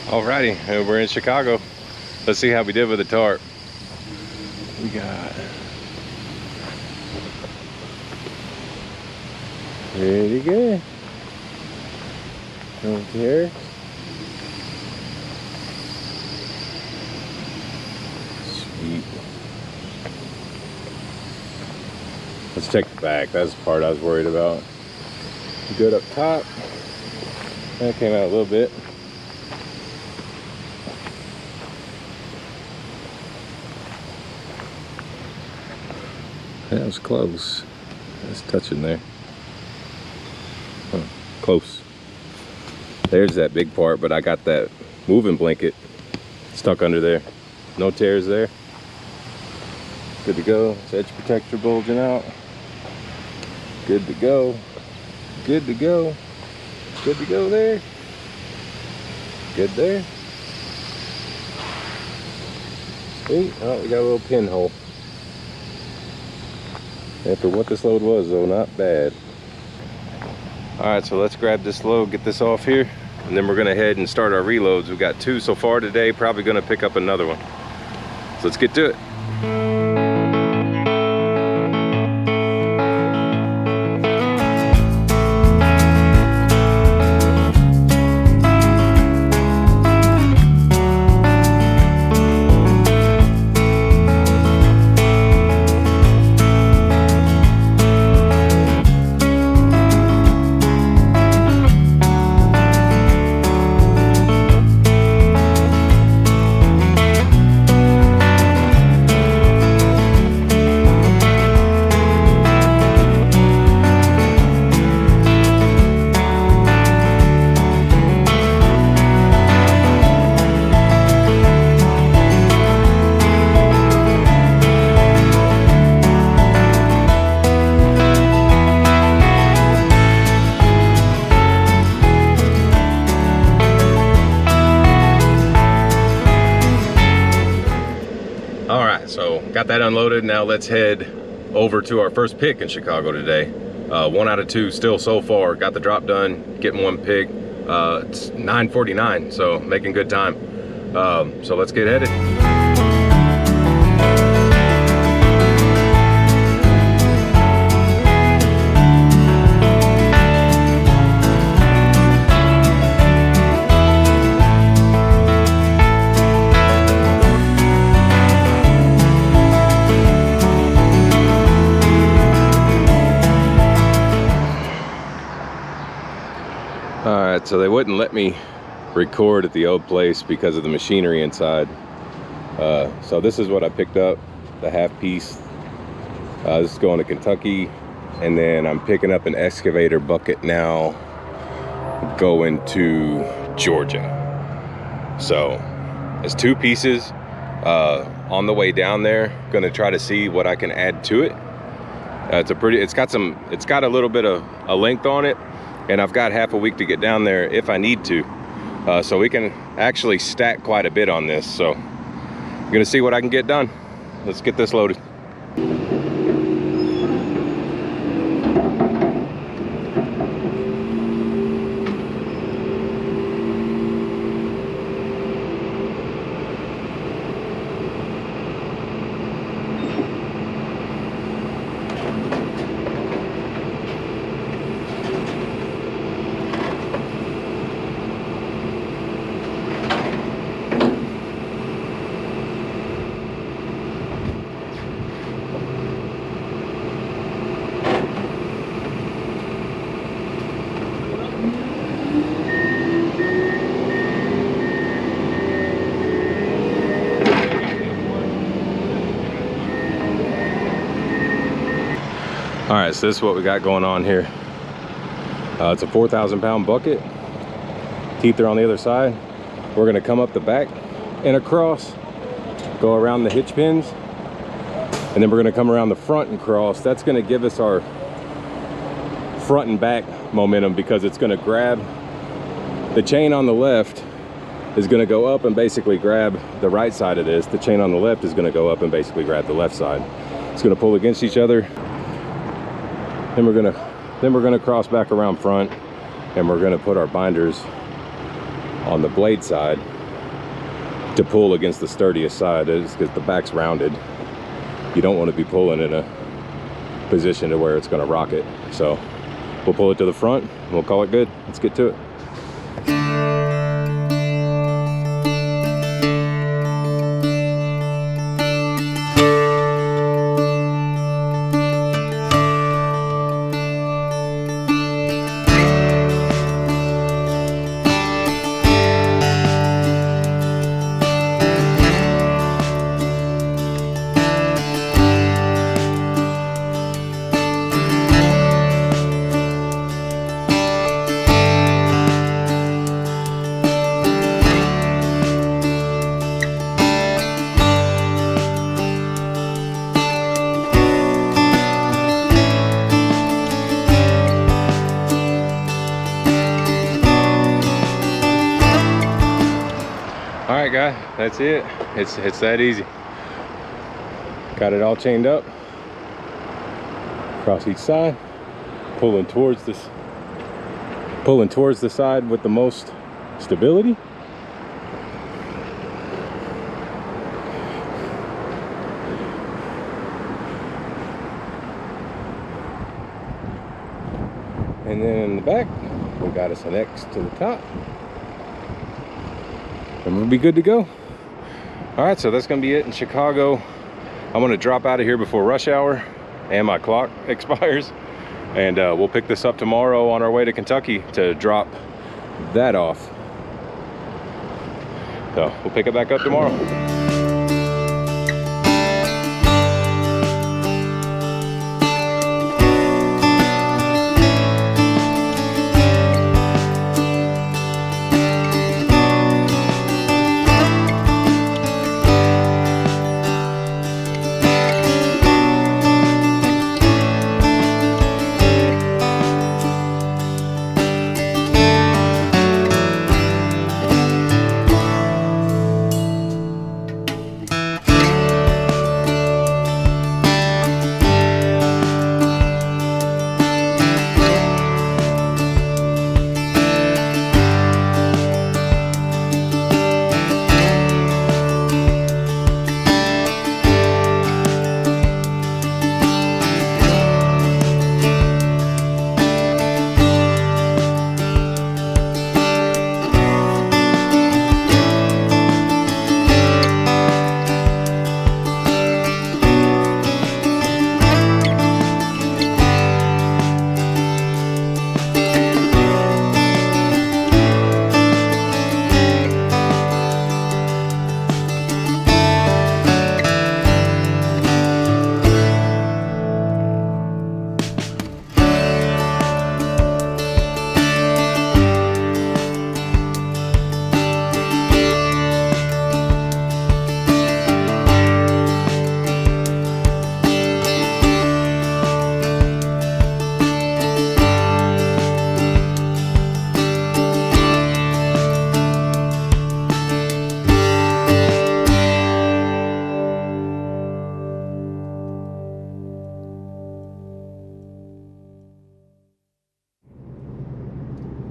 Alrighty, we're in Chicago. Let's see how we did with the tarp. We got pretty good. Over here. Sweet. Let's check the back. That's the part I was worried about. Good up top. That came out a little bit. That was close. That's touching there. Huh. Close. There's that big part, but I got that moving blanket stuck under there. No tears there. Good to go. It's edge protector bulging out. Good to go. Good to go. Good to go there. Good there. Sweet. Oh, we got a little pinhole. And for what this load was, though, not bad. All right, so let's grab this load, get this off here, and then we're gonna head and start our reloads. We've got 2 so far today, probably gonna pick up another one. So let's get to it. So got that unloaded. Now let's head over to our first pick in Chicago today. 1 out of 2 still so far. Got the drop done, getting 1 pick. It's 9:49, so making good time. So let's get headed. Alright, so they wouldn't let me record at the old place because of the machinery inside. So this is what I picked up, the half piece. This is going to Kentucky, and then I'm picking up an excavator bucket now going to Georgia. So it's 2 pieces. On the way down there, gonna try to see what I can add to it. It's got a little bit of a length on it, and I've got half a week to get down there if I need to. So we can actually stack quite a bit on this. So I'm gonna see what I can get done. Let's get this loaded. All right, so this is what we got going on here. It's a 4,000-pound bucket. Teeth are on the other side. We're gonna come up the back and across, go around the hitch pins, and then we're gonna come around the front and cross. That's gonna give us our front and back momentum, because it's gonna grab the chain on the left is gonna go up and basically grab the right side of this. The chain on the left is gonna go up and basically grab the left side. It's gonna pull against each other. Then we're gonna cross back around front, and we're gonna put our binders on the blade side to pull against the sturdiest side is because the back's rounded. You don't want to be pulling in a position to where it's going to rock it. So we'll pull it to the front, we'll call it good. Let's get to it. All right, guys, that's it. It's that easy. Got it all chained up across each side, pulling towards the side with the most stability. And then in the back, we got us an X to the top. And we'll be good to go. All right, so that's gonna be it in Chicago. I'm gonna drop out of here before rush hour and my clock expires. And we'll pick this up tomorrow on our way to Kentucky to drop that off. So we'll pick it back up tomorrow.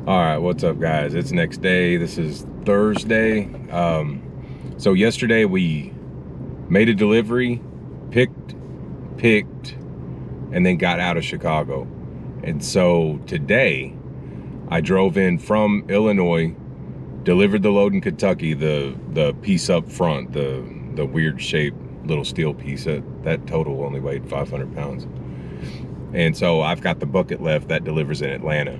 All right, what's up, guys? It's next day. This is Thursday. So yesterday we made a delivery, picked, and then got out of Chicago. And so today I drove in from Illinois, delivered the load in Kentucky, the piece up front, the weird shaped little steel piece that total only weighed 500 pounds. And so I've got the bucket left that delivers in Atlanta.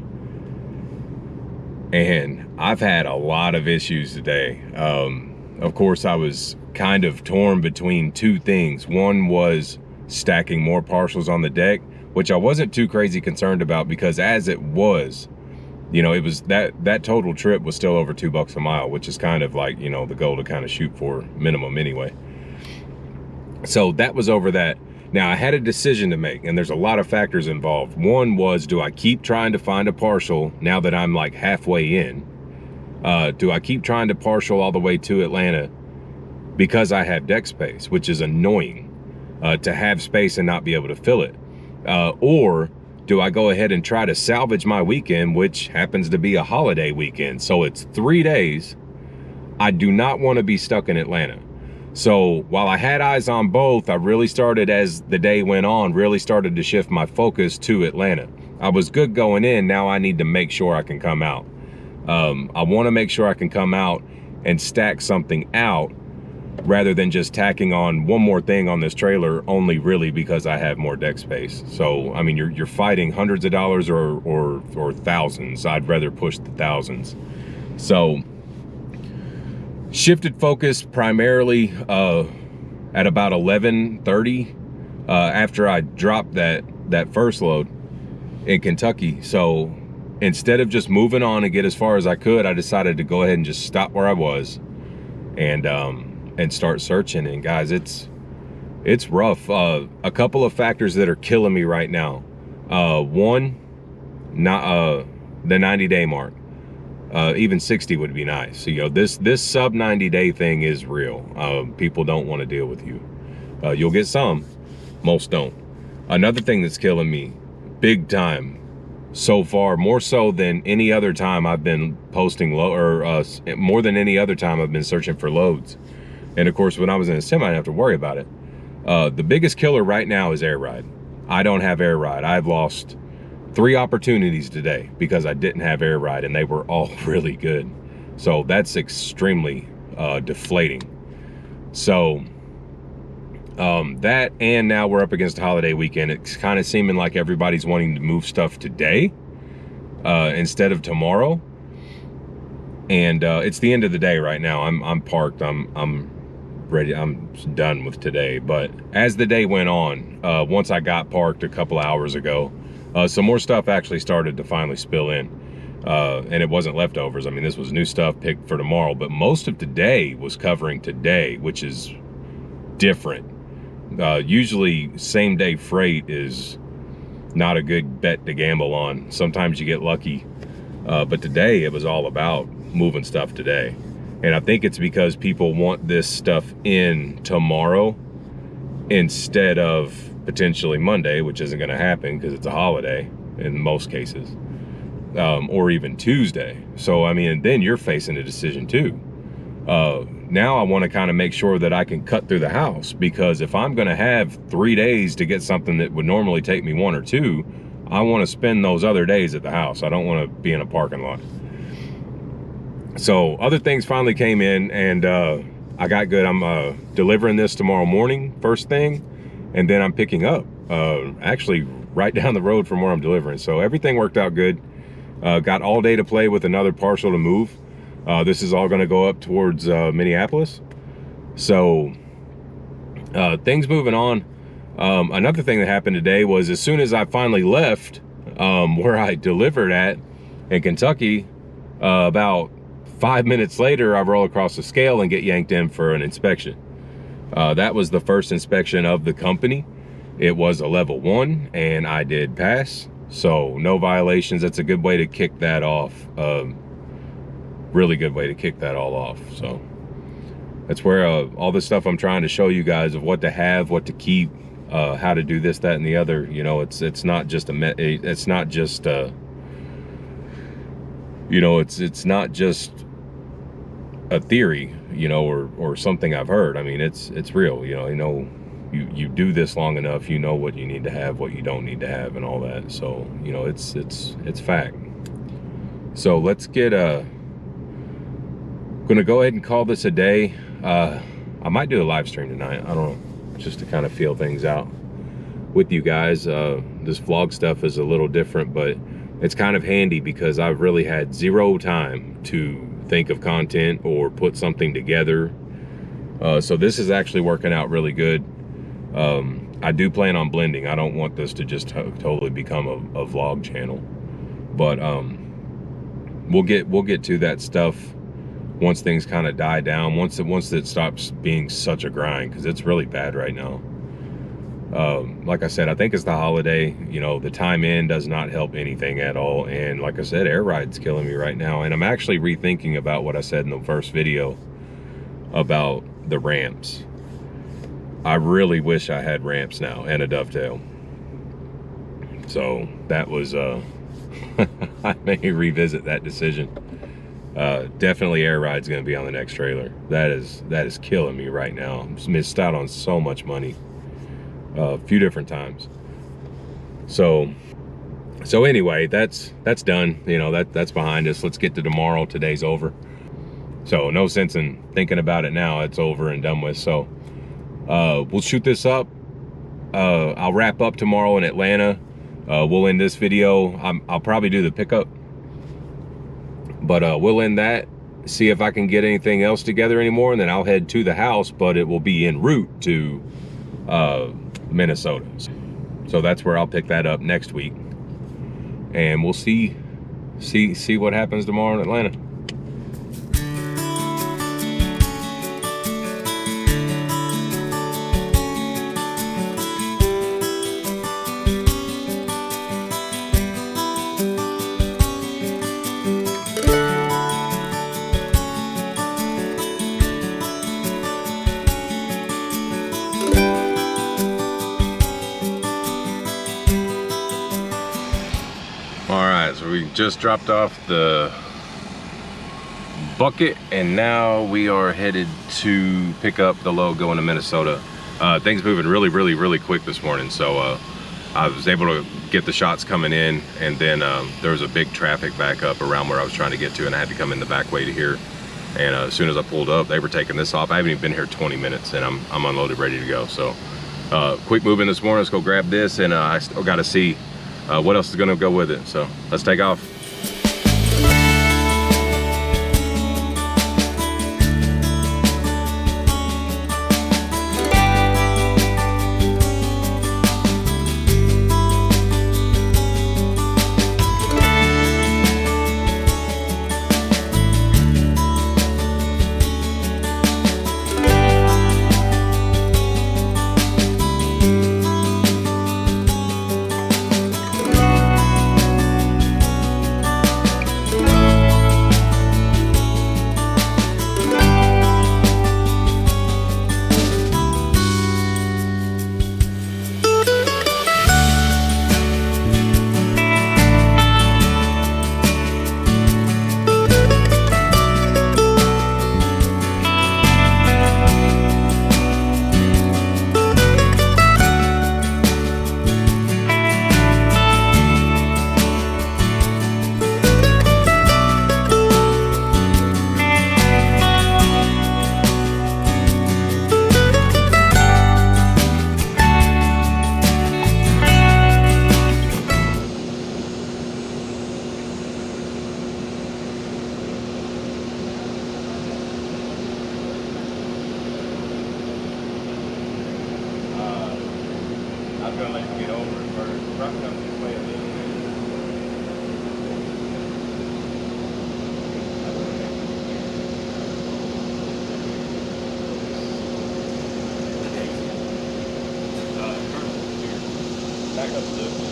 And I've had a lot of issues today. Of course, I was kind of torn between two things. One was stacking more partials on the deck, which I wasn't too crazy concerned about, because as it was, you know, it was that total trip was still over $2 a mile, which is kind of like, you know, the goal to kind of shoot for minimum anyway. So that was over that. Now I had a decision to make, and there's a lot of factors involved. One was, do I keep trying to find a partial now that I'm like halfway in? Do I keep trying to partial all the way to Atlanta because I have deck space, which is annoying, to have space and not be able to fill it? Or do I go ahead and try to salvage my weekend, which happens to be a holiday weekend? So it's 3 days I do not want to be stuck in Atlanta. So while I had eyes on both, I really started, as the day went on, really started to shift my focus to Atlanta. I was good going in. Now I need to make sure I can come out. I want to make sure I can come out and stack something out rather than just tacking on one more thing on this trailer, only really because I have more deck space. So, I mean, you're fighting hundreds of dollars or thousands. I'd rather push the thousands. So, shifted focus primarily at about 11:30 after I dropped that first load in Kentucky. So instead of just moving on and get as far as I could, I decided to go ahead and just stop where I was and start searching. And guys, it's rough. A couple of factors that are killing me right now. One, not the 90-day mark. Even 60 would be nice. So, you know, this sub 90-day thing is real. People don't want to deal with you. You'll get some, most don't. Another thing that's killing me big time so far, more so than any other time I've been posting more than any other time I've been searching for loads. And of course, when I was in a semi, I didn't have to worry about it. The biggest killer right now is air ride. I don't have air ride. I've lost 3 opportunities today because I didn't have air ride, and they were all really good. So that's extremely deflating. So that, and now we're up against the holiday weekend. It's kind of seeming like everybody's wanting to move stuff today instead of tomorrow. And it's the end of the day right now. I'm parked. I'm ready. I'm done with today. But as the day went on, once I got parked a couple hours ago, some more stuff actually started to finally spill in, and it wasn't leftovers. I mean, this was new stuff picked for tomorrow, but most of today was covering today, which is different. Usually same day freight is not a good bet to gamble on. Sometimes you get lucky, but today it was all about moving stuff today. And I think it's because people want this stuff in tomorrow instead of potentially Monday, which isn't going to happen because it's a holiday in most cases, or even Tuesday. So, I mean, then you're facing a decision too. Now I want to kind of make sure that I can cut through the house, because if I'm going to have 3 days to get something that would normally take me 1 or 2, I want to spend those other days at the house. I don't want to be in a parking lot. So other things finally came in, and I got good. I'm delivering this tomorrow morning, first thing. And then I'm picking up, actually right down the road from where I'm delivering. So everything worked out good. Got all day to play with another parcel to move. This is all gonna go up towards Minneapolis. So things moving on. Another thing that happened today was, as soon as I finally left where I delivered at in Kentucky, about 5 minutes later, I roll across the scale and get yanked in for an inspection. That was the first inspection of the company. It was a level 1, and I did pass. So no violations. That's a good way to kick that off. Really good way to kick that all off. So that's where all the stuff I'm trying to show you guys of what to have, what to keep, how to do this, that, and the other. You know, it's not just it's not just you know, it's not just a theory, you know, or something I've heard. I mean, it's real. You know, you do this long enough, you know what you need to have, what you don't need to have, and all that. So, you know, it's fact. So let's get gonna go ahead and call this a day. I might do a live stream tonight. I don't know, just to kind of feel things out with you guys. This vlog stuff is a little different, but it's kind of handy because I've really had 0 time to think of content or put something together. So this is actually working out really good. I do plan on blending. I don't want this to just totally become a vlog channel, but we'll get to that stuff once things kind of die down, once it stops being such a grind, because it's really bad right now. Like I said, I think it's the holiday. You know, the time in does not help anything at all. And like I said, air ride's killing me right now. And I'm actually rethinking about what I said in the first video about the ramps. I really wish I had ramps now and a dovetail. So that was, I may revisit that decision. Definitely air ride's gonna be on the next trailer. That is killing me right now. I'm missed out on so much money a few different times. So anyway, that's done. You know, that's behind us. Let's get to tomorrow. Today's over. So no sense in thinking about it now. It's over and done with. So we'll shoot this up. I'll wrap up tomorrow in Atlanta. We'll end this video. I'll probably do the pickup, but we'll end that, see if I can get anything else together anymore, and then I'll head to the house, but it will be en route to Minnesota. So that's where I'll pick that up next week, and we'll see what happens tomorrow in Atlanta. So we just dropped off the bucket, and now we are headed to pick up the load going to Minnesota. Things moving really quick this morning, so I was able to get the shots coming in, and then there was a big traffic backup around where I was trying to get to, and I had to come in the back way to here. And as soon as I pulled up, they were taking this off. I haven't even been here 20 minutes, and I'm unloaded, ready to go. So quick moving this morning. Let's go grab this, and I still got to see what else is going to go with it. So let's take off. I'm gonna let you get over it first. The truck comes this way a little bit. Back up a little bit.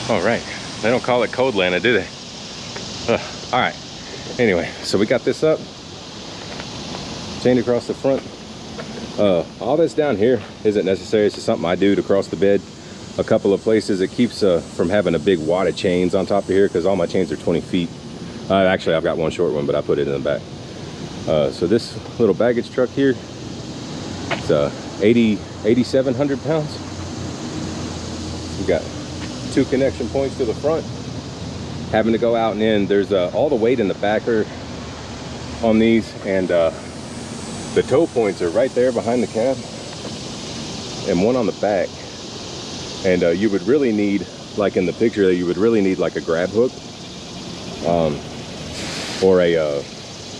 All right, they don't call it Code Lanta, do they? All right, anyway, so we got this up, chained across the front. All this down here isn't necessary. It's just something I do to cross the bed a couple of places. It keeps from having a big wad of chains on top of here, because all my chains are 20 feet. Actually, I've got one short one, but I put it in the back. So this little baggage truck here, it's 8,700 pounds. We got 2 connection points to the front, having to go out and in. There's all the weight in the backer on these, and the toe points are right there behind the cab. and one on the back. And you would really need, like in the picture, you would really need like a grab hook, or a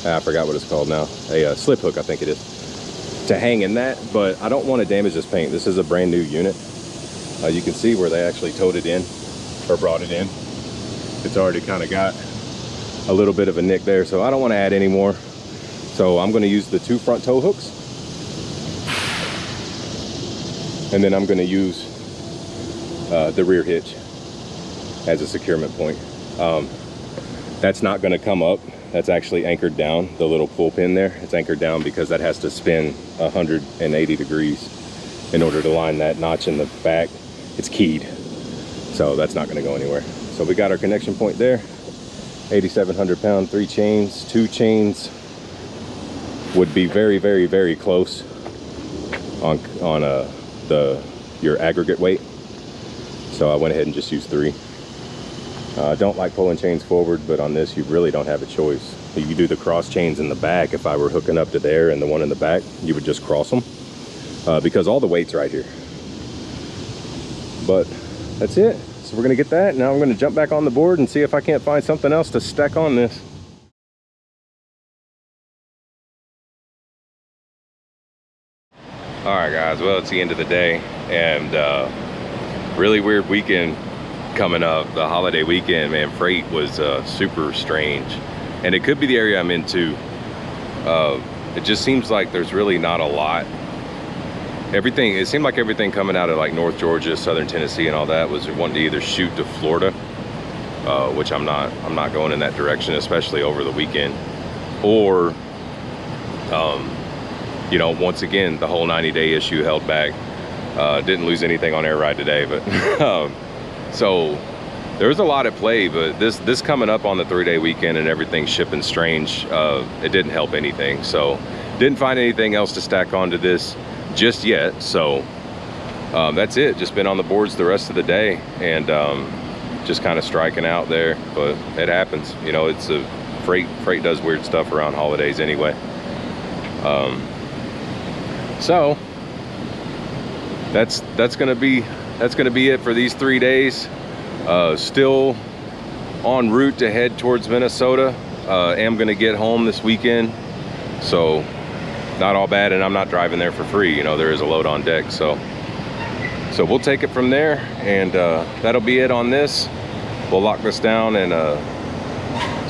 I forgot what it's called now, a slip hook, I think it is, to hang in that. But I don't want to damage this paint. This is a brand new unit. You can see where they actually towed it in, or brought it in. It's already kind of got a little bit of a nick there, so I don't want to add any more. So I'm going to use the 2 front tow hooks, and then I'm going to use the rear hitch as a securement point. That's not going to come up. That's actually anchored down, the little pull pin there. It's anchored down because that has to spin 180 degrees in order to line that notch in the back. It's keyed, so that's not going to go anywhere. So we got our connection point there. 8,700 pound, 3 chains. 2 chains would be very, very, very close on your aggregate weight. So I went ahead and just used 3. I don't like pulling chains forward, but on this you really don't have a choice. You do the cross chains in the back. If I were hooking up to there and the one in the back, you would just cross them because all the weight's right here. But that's it. So we're gonna get that. Now I'm gonna jump back on the board and see if I can't find something else to stack on this. All right, guys, well, it's the end of the day, and really weird weekend coming up. The holiday weekend, man. Freight was super strange, and it could be the area I'm into. It just seems like there's really not a lot. It seemed like everything coming out of like North Georgia, Southern Tennessee and all that was wanting to either shoot to Florida, which I'm not going in that direction, especially over the weekend, or you know, once again, the whole 90-day issue held back. Didn't lose anything on air ride today, but so there was a lot at play. But this coming up on the 3-day weekend and everything shipping strange, it didn't help anything. So didn't find anything else to stack onto this just yet. So that's it. Just been on the boards the rest of the day, and just kind of striking out there. But it happens, you know. It's a freight does weird stuff around holidays anyway. So that's gonna be it for these 3 days. Still en route to head towards Minnesota. Am gonna get home this weekend, so not all bad. And I'm not driving there for free, you know. There is a load on deck, so we'll take it from there. And that'll be it on this. We'll lock this down, and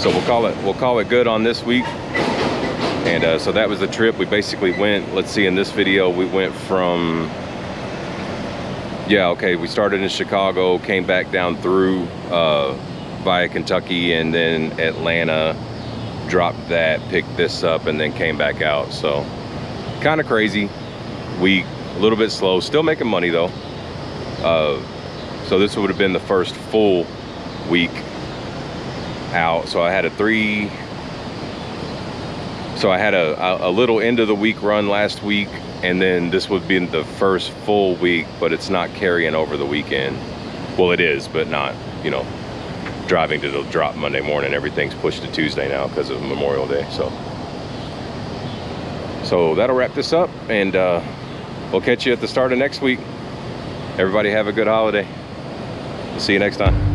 so we'll call it good on this week. And so that was the trip. We basically went, let's see, in this video, we went from, we started in Chicago, came back down through via Kentucky, and then Atlanta, dropped that, picked this up, and then came back out. So kind of crazy week, a little bit slow, still making money though. So this would have been the first full week out. So I had a little end of the week run last week, and then this would be the first full week, but it's not carrying over the weekend. Well, it is, but not, you know, driving to the drop Monday morning. Everything's pushed to Tuesday now because of Memorial Day. So that'll wrap this up, and we'll catch you at the start of next week. Everybody have a good holiday. We'll see you next time.